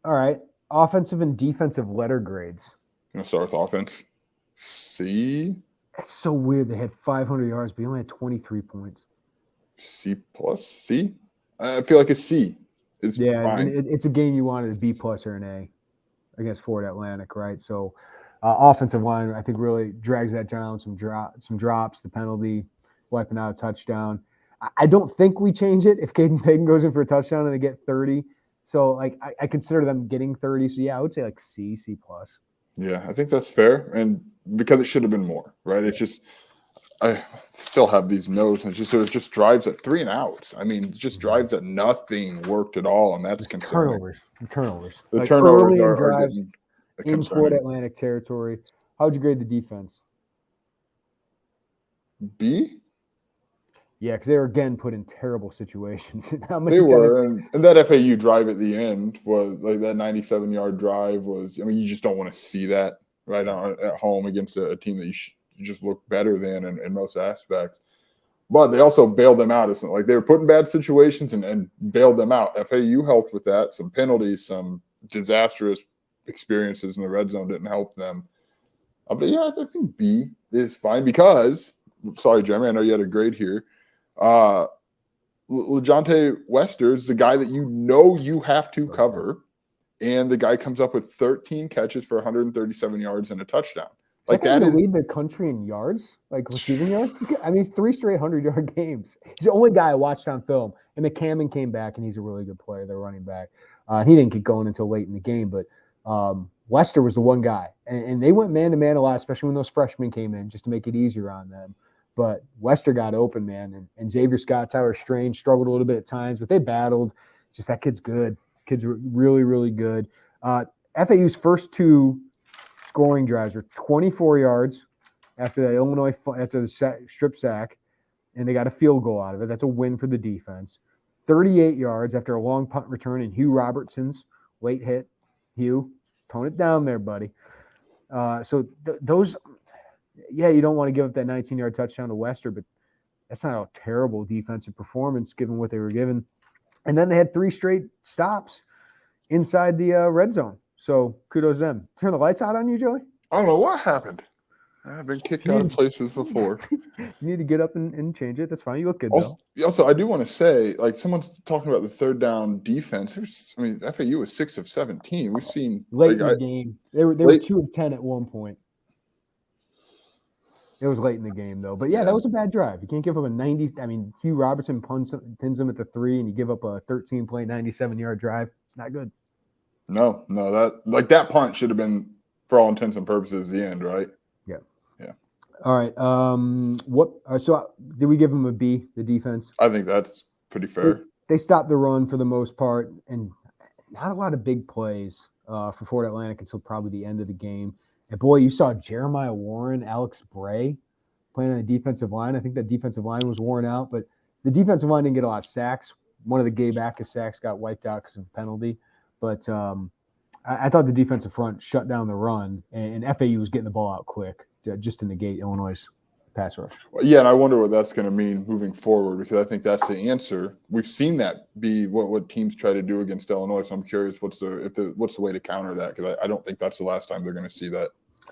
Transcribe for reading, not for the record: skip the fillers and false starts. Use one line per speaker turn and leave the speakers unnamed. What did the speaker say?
All right. Offensive and defensive letter grades.
Gonna start with offense. C,
It's so weird. They had 500 yards, but he only had 23 points.
C plus, C. I feel like a C is
Yeah, and
fine.
it's a game you wanted a B plus or an A against Florida Atlantic, right? So, offensive line, I think, really drags that down. Some drops, the penalty, wiping out a touchdown. I don't think we change it if Caden Payton goes in for a touchdown and they get 30. So, like, I consider them getting 30. So, yeah, I would say like C, C plus.
Yeah, I think that's fair, and because it should have been more, right? It's just I still have these notes, and it just drives at 3 and outs. I mean, it just drives that nothing worked at all, and that's
Just
concerning.
turnovers,
The
like
turnovers
early in
are
drives
getting
in Florida
concerning.
Atlantic territory. How would you grade the defense?
B,
Yeah, because they were again put in terrible situations. How
they
many times?
were, and that FAU drive at the end was like that 97-yard drive was. I mean, you just don't want to see that right at home against a team that you just look better than in most aspects. But they also bailed them out. It's not like they were put in bad situations and bailed them out. FAU helped with that. Some penalties, some disastrous experiences in the red zone didn't help them. But yeah, I think B is fine because, sorry, Jeremy, I know you had a grade here. LeJonte Wester is the guy that you have to cover, and the guy comes up with 13 catches for 137 yards and a touchdown.
Is that
Like
guy going
that
to
is
lead the country in yards, like receiving yards? I mean, he's 3 straight 100-yard games. He's the only guy I watched on film. And McCammon came back, and he's a really good player. They're running back. He didn't get going until late in the game, but Wester was the one guy. And they went man-to-man a lot, especially when those freshmen came in, just to make it easier on them. But Wester got open, man. And Xavier Scott, Tyler Strange struggled a little bit at times, but they battled. Just that kid's good. Kid's really, really good. FAU's first two scoring drives are 24 yards after the strip sack, and they got a field goal out of it. That's a win for the defense. 38 yards after a long punt return and Hugh Robertson's late hit. Hugh, tone it down there, buddy. Those, yeah, you don't want to give up that 19-yard touchdown to Wester, but that's not a terrible defensive performance given what they were given. And then they had 3 straight stops inside the red zone. So kudos to them. Turn the lights out on you, Joey?
I don't know what happened. I've been kicked out of places before.
You need to get up and change it. That's fine. You look good, though.
Also, I do want to say, like, someone's talking about the third down defense. FAU was 6 of 17. We've seen
late in the game. They were 2 of 10 at one point. It was late in the game, though. But, yeah, that was a bad drive. You can't give up a 90 – I mean, Hugh Robertson pins him at the 3, and you give up a 13-play, 97-yard drive. Not good.
No, that punt should have been, for all intents and purposes, the end, right?
Yeah.
Yeah.
All right. So did we give them a B, the defense?
I think that's pretty fair.
They stopped the run for the most part, and not a lot of big plays for Florida Atlantic until probably the end of the game. And, boy, you saw Jeremiah Warren, Alex Bray playing on the defensive line. I think that defensive line was worn out, but the defensive line didn't get a lot of sacks. One of the Gabe Ackus sacks got wiped out because of a penalty. But I thought the defensive front shut down the run, and FAU was getting the ball out quick just to negate Illinois' pass rush.
Yeah, and I wonder what that's going to mean moving forward, because I think that's the answer. We've seen that be what teams try to do against Illinois, so I'm curious what's the way to counter that, because I don't think that's the last time they're going to see that.